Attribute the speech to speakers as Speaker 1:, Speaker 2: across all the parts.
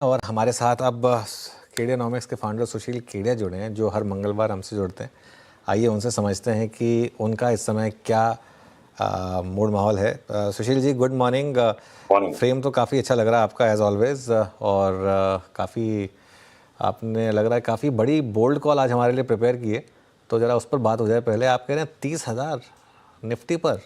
Speaker 1: और हमारे साथ अब केडियानॉमिक्स के फाउंडर सुशील केडिया जुड़े हैं, जो हर मंगलवार हमसे जुड़ते हैं। आइए उनसे समझते हैं कि उनका इस समय क्या मूड माहौल है। Sushil ji, good morning.
Speaker 2: Morning.
Speaker 1: Frame तो काफ़ी अच्छा लग रहा है आपका एज ऑलवेज, और काफ़ी आपने लग रहा है काफ़ी बड़ी बोल्ड कॉल आज हमारे लिए प्रिपेयर की है, तो ज़रा उस पर बात हो जाए। पहले आप कह रहे हैं 30,000 निफ्टी पर,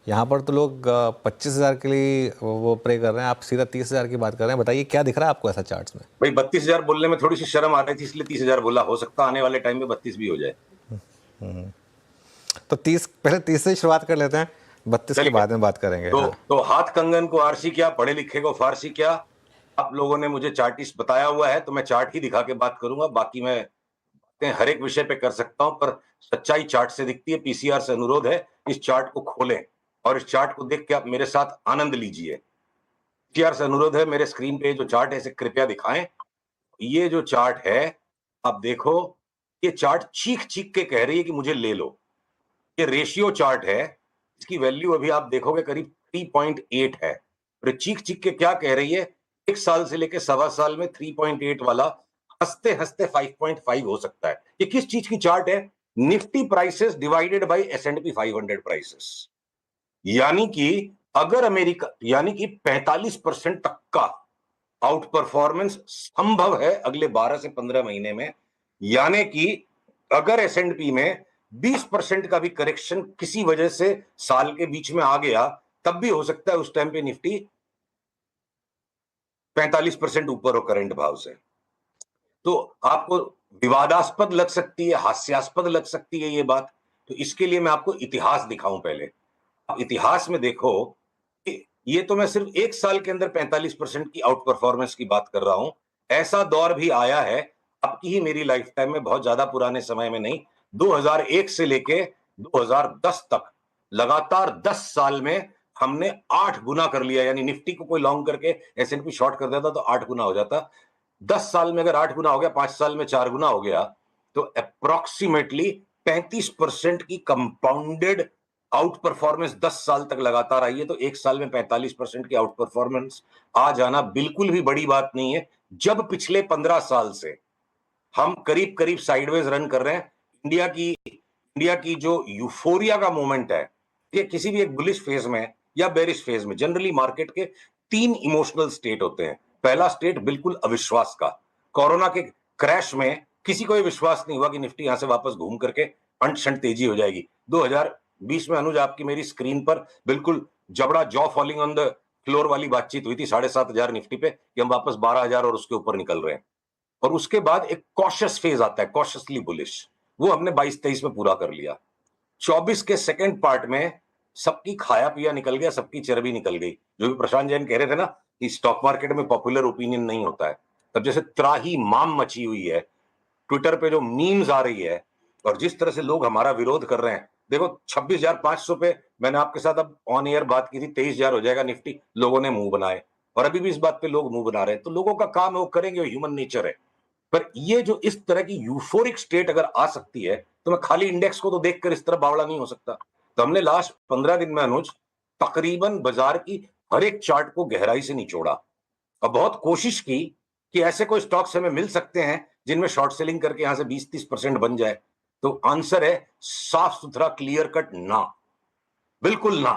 Speaker 1: यहाँ पर तो लोग 25,000 के लिए वो प्रे कर रहे हैं, आप सीधा 30,000 की बात कर रहे हैं। बताइए क्या दिख रहा है आपको ऐसा चार्ट्स में?
Speaker 2: भाई 32,000 बोलने में थोड़ी सी शर्म आ रही थी, इसलिए 30,000 बोला। हो सकता आने वाले टाइम में 32 भी हो जाए।
Speaker 1: तो 30, पहले 30 से ही शुरुआत कर लेते हैं, 32 के
Speaker 2: चलिए,
Speaker 1: बाद में बात करेंगे।
Speaker 2: तो
Speaker 1: हाँ,
Speaker 2: तो हाथ कंगन को आरसी क्या, पढ़े लिखे को फारसी क्या। आप लोगों ने मुझे चार्टिस्ट बताया हुआ है, तो मैं चार्ट ही दिखा के बात करूंगा। बाकी मैं बातें हर एक विषय पे कर सकता हूं, पर सच्चाई चार्ट से दिखती है। पीसीआर से अनुरोध है, इस चार्ट को खोलें और इस चार्ट को देख के आप मेरे साथ आनंद लीजिए। पीसीआर से अनुरोध है, मेरे स्क्रीन पे जो चार्ट है इसे कृपया दिखाएं। ये जो चार्ट है, आप देखो, ये चार्ट चीख चीख के कह रही है कि मुझे ले लो। ये रेशियो चार्ट है, इसकी वैल्यू अभी आप देखोगे करीब 3.8 है। और चीख चीख के क्या कह रही है, एक साल से लेकर सवा साल में 3.8 वाला हंसते हंसते 5.5 हो सकता है। ये किस चीज की चार्ट है? Nifty prices divided by S&P 500 prices. यानी कि अगर अमेरिका, यानी कि 45% तक का आउट परफॉर्मेंस संभव है अगले 12 से 15 महीने में। यानी कि अगर S&P में 20% का भी करेक्शन किसी वजह से साल के बीच में आ गया, तब भी हो सकता है उस टाइम पे निफ्टी 45% ऊपर हो करंट भाव से। तो आपको विवादास्पद लग सकती है, हास्यास्पद लग सकती है ये बात, तो इसके लिए मैं आपको इतिहास दिखाऊं पहले। आप इतिहास में देखो कि ये तो मैं सिर्फ एक साल के अंदर 45% की आउट परफॉर्मेंस की बात कर रहा हूं। ऐसा दौर भी आया है आपकी ही मेरी लाइफ टाइम में, बहुत ज्यादा पुराने समय में नहीं, 2001 से लेके 2010 तक लगातार 10 साल में हमने 8 गुना कर लिया। यानी निफ्टी को कोई लॉन्ग करके S&P शॉर्ट कर देता तो 8 गुना हो जाता। 10 साल में अगर 8 गुना हो गया, 5 साल में 4 गुना हो गया, तो अप्रोक्सीमेटली 35% की कंपाउंडेड आउट परफॉर्मेंस 10 साल तक लगातार आई है। तो एक साल में 45% की आउट परफॉर्मेंस आ जाना बिल्कुल भी बड़ी बात नहीं है, जब पिछले 15 साल से हम करीब करीब साइडवेज रन कर रहे हैं। इंडिया की जो यूफोरिया का मोमेंट है, ये किसी भी एक बुलिश फेज में या बेरिश फेज में, जनरली मार्केट के 3 इमोशनल स्टेट होते हैं। पहला स्टेट बिल्कुल अविश्वास का। कोरोना के क्रैश में किसी को विश्वास नहीं हुआ कि निफ्टी यहां से वापस घूम करके अंट तेजी हो जाएगी। 2020 में अनुज आपकी मेरी स्क्रीन पर बिल्कुल जबड़ा jaw falling on the floor वाली बातचीत हुई थी 7,500 निफ्टी पे, कि हम वापस 12,000 और उसके ऊपर निकल रहे हैं। और उसके बाद एक कॉशियस फेज आता है, कॉशियसली बुलिश, वो हमने 22-23 में पूरा कर लिया। 24 के सेकंड पार्ट में सबकी खाया पिया निकल गया, सबकी चर्बी निकल गई। जो भी प्रशांत जैन कह रहे थे ना कि स्टॉक मार्केट में पॉपुलर ओपिनियन नहीं होता है, तब जैसे त्राही माम मची हुई है, ट्विटर पे जो मीम्स आ रही है और जिस तरह से लोग हमारा विरोध कर रहे हैं। देखो 26,500 पे मैंने आपके साथ अब ऑन एयर बात की थी, 23,000 हो जाएगा निफ्टी, लोगों ने मुंह बनाए, और अभी भी इस बात पे लोग मुंह बना रहे हैं। तो लोगों का काम है, वो करेंगे, ह्यूमन नेचर है। पर ये जो इस तरह की यूफोरिक स्टेट अगर आ सकती है, तो मैं खाली इंडेक्स को तो देखकर इस तरह बावड़ा नहीं हो सकता। तो हमने लास्ट 15 दिन में अनुज तकरीबन बाजार की हर एक चार्ट को गहराई से निचोड़ा और बहुत कोशिश की कि ऐसे कोई स्टॉक्स हमें मिल सकते हैं जिनमें शॉर्ट सेलिंग करके यहां से 20-30% बन जाए। तो आंसर है साफ सुथरा, क्लियर कट, ना, बिल्कुल ना।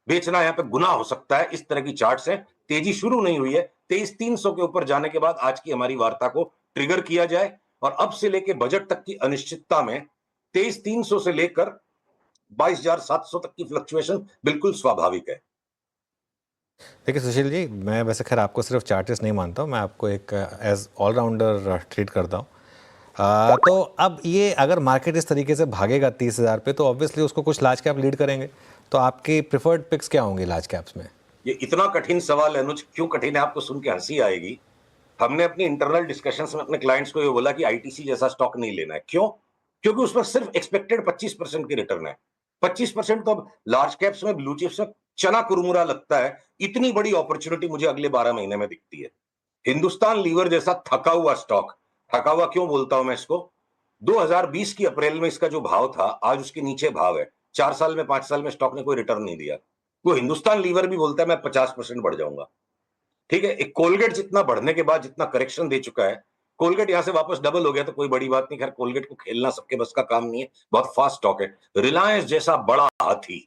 Speaker 2: बेचना यहां पे गुनाह हो सकता है। इस तरह की चार्ट्स है। तेजी शुरू नहीं हुई है, 23,300 के ऊपर जाने के बाद आज की हमारी वार्ता को ट्रिगर किया जाए, और अब से लेकर बजट तक की अनिश्चितता में 23,300 से लेकर 22,700 तक की फ्लक्चुएशन बिल्कुल स्वाभाविक है।
Speaker 1: देखिए सुशील जी, मैं वैसे खैर आपको सिर्फ चार्टिस्ट नहीं मानता हूँ, मैं आपको एक एज ऑलराउंडर ट्रीट करता हूँ। तो अब ये अगर मार्केट इस तरीके से भागेगा 30,000 पे, तो ऑब्वियसली उसको कुछ लार्ज कैप लीड करेंगे। तो आपकी प्रिफर्ड पिक्स क्या होंगी लार्ज कैप्स में?
Speaker 2: ये इतना कठिन सवाल है अनुज, क्यों कठिन है आपको सुन के हंसी आएगी। हमने अपनी इंटरनल डिस्कशंस में अपने क्लाइंट्स को ये बोला कि आईटीसी जैसा स्टॉक नहीं लेना है। क्यों? क्योंकि उसमें सिर्फ एक्सपेक्टेड 25% की रिटर्न है। 25% तो अब लार्ज कैप्स में, ब्लू चिप्स में चना कुरमुरा लगता है। इतनी बड़ी अपॉर्चुनिटी मुझे अगले 12 महीने में दिखती है। हिंदुस्तान लीवर जैसा थका हुआ स्टॉक, थका हुआ क्यों बोलता हूं मैं इसको, 2020 की अप्रैल में इसका जो भाव था, आज उसके नीचे भाव है। 4 साल में, 5 साल में स्टॉक ने कोई रिटर्न नहीं दिया। वो हिंदुस्तान लीवर भी बोलता है मैं 50% बढ़ जाऊंगा। ठीक है, एक कोलगेट जितना बढ़ने के बाद जितना करेक्शन दे चुका है, कोलगेट यहां से वापस डबल हो गया तो कोई बड़ी बात नहीं। खैर कोलगेट को खेलना सबके बस का काम नहीं है, बहुत फास्ट स्टॉक है। रिलायंस जैसा बड़ा हाथी,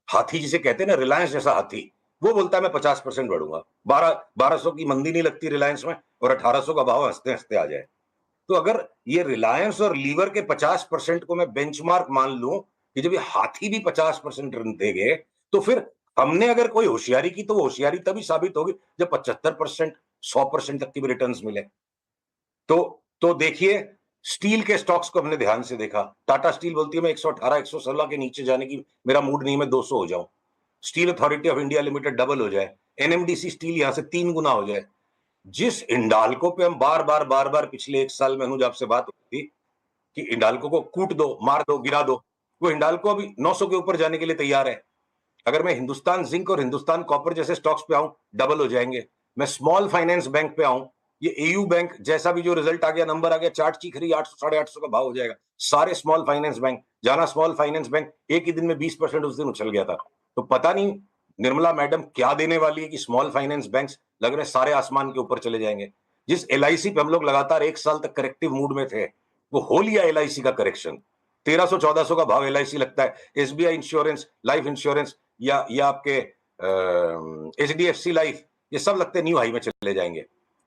Speaker 2: हाथी जिसे कहते हैं ना, रिलायंस जैसा हाथी, वो बोलता है मैं 50% बढ़ूंगा। 1200 की मंदी नहीं लगती रिलायंस में, और 1800 का भाव हंसते हंसते आ जाए। तो अगर ये रिलायंस और लीवर के 50% को मैं बेंचमार्क मान लूं कि जब ये हाथी भी 50% रन देंगे, तो फिर हमने अगर कोई होशियारी की तो वो होशियारी तभी साबित होगी जब 75%, 100% तक की भी रिटर्न्स मिले। तो देखिए, स्टील के स्टॉक्स को हमने ध्यान से देखा। टाटा स्टील बोलती है मैं 118, 116 के नीचे जाने की मेरा मूड नहीं, मैं 200 हो जाऊं। Steel authority of India limited double हो जाए, एनएमडीसी स्टील यहां से 3 गुना हो जाए। जिस इंडाल्को पे हम बार बार पिछले 1 साल में अनुज आपसे बात होती थी कि इंडाल्को को कूट दो, मार दो, गिरा दो, वो इंडाल्को अभी 900 के ऊपर जाने के लिए तैयार है। अगर मैं हिंदुस्तान जिंक और हिंदुस्तान कॉपर जैसे स्टॉक्स पे आऊं, डबल हो जाएंगे। मैं स्मॉल फाइनेंस बैंक पे आऊं, ये एयू बैंक जैसा भी जो रिजल्ट आ गया, नंबर आ गया, चार्ट चीख रही 800, 850 का भाव हो जाएगा। सारे स्मॉल फाइनेंस बैंक, जाना स्मॉल फाइनेंस बैंक एक ही दिन में 20% उस दिन उछल गया था। तो पता नहीं निर्मला मैडम क्या देने वाली है कि स्मॉल फाइनेंस बैंक्स लग रहे सारे आसमान के ऊपर चले जाएंगे। जिस एलआईसी पे हम लोग लगातार 1 साल तक करेक्टिव मूड में थे, वो हो लिया एलआईसी का करेक्शन। 1300, 1400 का भाव एलआईसी लगता है। एसबीआई इंश्योरेंस, लाइफ इंश्योरेंस या आपके एचडीएफसी लाइफ, ये सब लगते न्यू हाई में चले जाएंगे।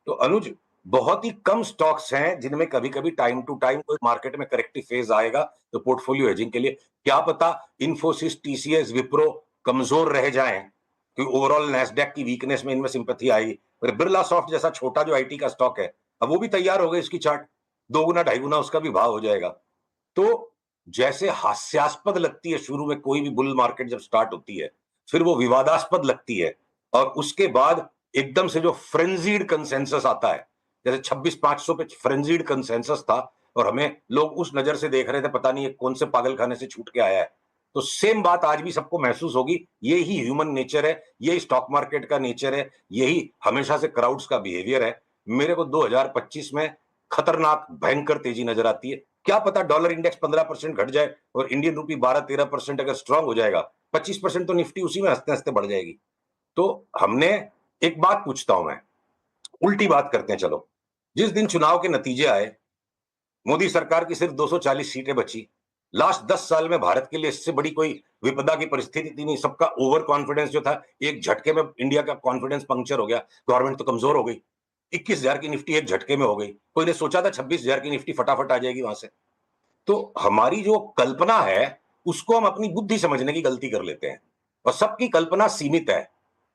Speaker 2: तो अनुज, बहुत ही कम स्टॉक्स हैं जिनमें कभी कभी टाइम टू टाइम कोई मार्केट में करेक्टिव फेज आएगा, तो पोर्टफोलियो हेजिंग के लिए क्या पता इन्फोसिस, टीसीएस, विप्रो कमजोर रह जाएं, कि ओवरऑल नैस्डैक की वीकनेस में इनमें सिंपैथी आएगी। और बिरला सॉफ्ट जैसा छोटा जो आईटी का स्टॉक है, अब वो भी तैयार हो गई, इसकी चार्ट 2 गुना 2.5 गुना उसका भी भाव हो जाएगा। तो जैसे हास्यास्पद लगती है शुरू में कोई भी बुल मार्केट जब स्टार्ट होती है, फिर वो विवादास्पद लगती है, और उसके बाद एकदम से जो फ्रेंजीड कंसेंसस आता है, जैसे 26,500 पे फ्रेंजीड कंसेंसस था, और हमें लोग उस नजर से देख रहे थे, पता नहीं ये कौन से पागल खाने से छूट के आया है। तो सेम बात आज भी सबको महसूस होगी। यही ह्यूमन नेचर है, यही स्टॉक मार्केट का नेचर है, यही हमेशा से क्राउड्स का बिहेवियर है। मेरे को 2025 में खतरनाक भयंकर तेजी नजर आती है। क्या पता डॉलर इंडेक्स 15% घट जाए और इंडियन रूपी 12-13% अगर स्ट्रांग हो जाएगा, 25% तो निफ्टी उसी में हंसते हंसते बढ़ जाएगी। तो हमने, एक बात पूछता हूं मैं, उल्टी बात करते हैं चलो। जिस दिन चुनाव के नतीजे आए, मोदी सरकार की सिर्फ 240 सीटें बची। लास्ट 10 साल में भारत के लिए इससे बड़ी कोई विपदा की परिस्थिति थी नहीं। सबका ओवर कॉन्फिडेंस जो था, एक झटके में इंडिया का कॉन्फिडेंस पंक्चर हो गया। गवर्नमेंट तो कमजोर हो गई, 21,000 की निफ्टी एक झटके में हो गई। कोई ने सोचा था 26,000 की निफ्टी फटाफट आ जाएगी वहां से। तो हमारी जो कल्पना है, उसको हम अपनी बुद्धि समझने की गलती कर लेते हैं, और सबकी कल्पना सीमित है।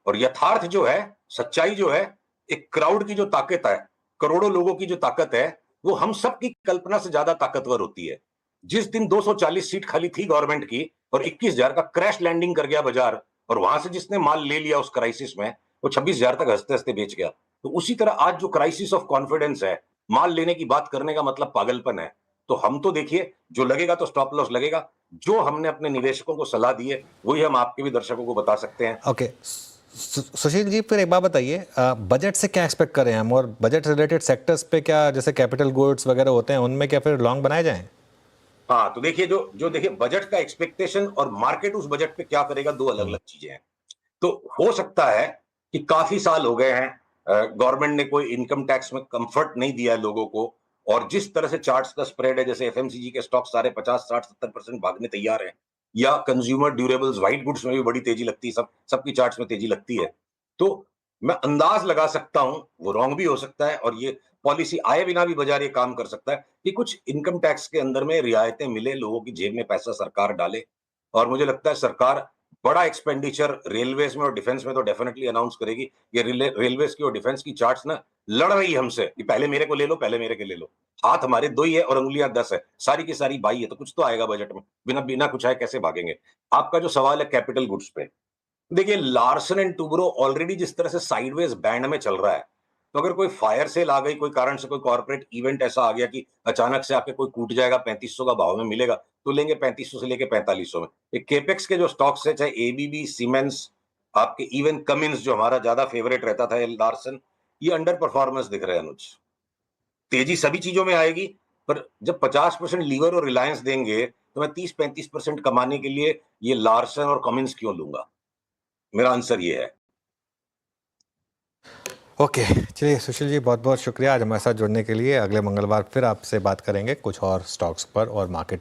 Speaker 2: और यथार्थ जो है, सच्चाई जो है, एक क्राउड की जो ताकत है, करोड़ों लोगों की जो ताकत है, वो हम सबकी कल्पना से ज्यादा ताकतवर होती है। जिस दिन 240 सीट खाली थी गवर्नमेंट की और 21,000 का क्रैश लैंडिंग कर गया बाजार, और वहां से जिसने माल ले लिया उस क्राइसिस में, वो 26,000 तक हंसते हंसते बेच गया। तो उसी तरह आज जो क्राइसिस ऑफ कॉन्फिडेंस है, माल लेने की बात करने का मतलब पागलपन है। तो हम तो देखिए, जो लगेगा तो स्टॉप लॉस लगेगा। जो हमने अपने निवेशकों को सलाह दी है, वही हम आपके भी दर्शकों को बता सकते हैं।
Speaker 1: ओके, सुशील जी, फिर एक बात बताइए, बजट से क्या एक्सपेक्ट करें हम, और बजट रिलेटेड सेक्टर्स पे क्या, जैसे कैपिटल गुड्स वगैरह होते हैं, उनमें क्या फिर लॉन्ग बनाए जाएं?
Speaker 2: हाँ, तो देखिए, जो देखिए बजट का एक्सपेक्टेशन और मार्केट उस बजट पे क्या करेगा, दो अलग अलग चीजें हैं। तो हो सकता है कि काफी साल हो गए हैं, गवर्नमेंट ने कोई इनकम टैक्स में कंफर्ट नहीं दिया है लोगों को, और जिस तरह से चार्ट्स का स्प्रेड है, जैसे एफएमसीजी के स्टॉक सारे 50, 60, 70% भागने तैयार हैं, या कंज्यूमर ड्यूरेबल्स, व्हाइट गुड्स में भी बड़ी तेजी लगती है, सबकी चार्ट्स में तेजी लगती है। तो मैं अंदाज लगा सकता हूं, वो रॉन्ग भी हो सकता है, और ये पॉलिसी आए बिना भी बाजार ये काम कर सकता है कि कुछ इनकम टैक्स के अंदर में रियायतें मिले, लोगों की जेब में पैसा सरकार डाले। और मुझे लगता है सरकार बड़ा एक्सपेंडिचर रेलवेज में और डिफेंस में तो डेफिनेटली अनाउंस करेगी। ये रेलवेज की और डिफेंस की चार्ट्स ना लड़ रही है हमसे कि पहले मेरे को ले लो, पहले मेरे को ले लो। हाथ हमारे 2 ही है और उंगलियां 10 है, सारी की सारी 22 है, तो कुछ तो आएगा बजट में। बिना बिना कुछ आए कैसे भागेंगे। आपका जो सवाल है कैपिटल गुड्स पे, देखिए लार्सन एंड टुब्रो ऑलरेडी जिस तरह से साइडवेज बैंड में चल रहा है, तो अगर कोई फायर सेल आ गई, कोई कारण से कोई कॉर्पोरेट इवेंट ऐसा आ गया कि अचानक से आके कोई कूट जाएगा, 3500 का भाव में मिलेगा, तो लेंगे 3500 से लेके 4500 में। ये केपेक्स के जो स्टॉक्स है, चाहे एबीबी, सीमेंस, आपके इवन कमिंस जो हमारा ज्यादा फेवरेट रहता था, लार्सन, ये अंडर परफॉर्मेंस दिख रहे हैं अनुज। तेजी सभी चीजों में आएगी, पर जब 50% लीवर और रिलायंस देंगे, तो मैं 30-35% कमाने के लिए ये लार्सन और कमिंस क्यों लूंगा। मेरा आंसर ये है।
Speaker 1: ओके, चलिए सुशील जी, बहुत बहुत शुक्रिया आज हमारे साथ जुड़ने के लिए। अगले मंगलवार फिर आपसे बात करेंगे कुछ और स्टॉक्स पर और मार्केट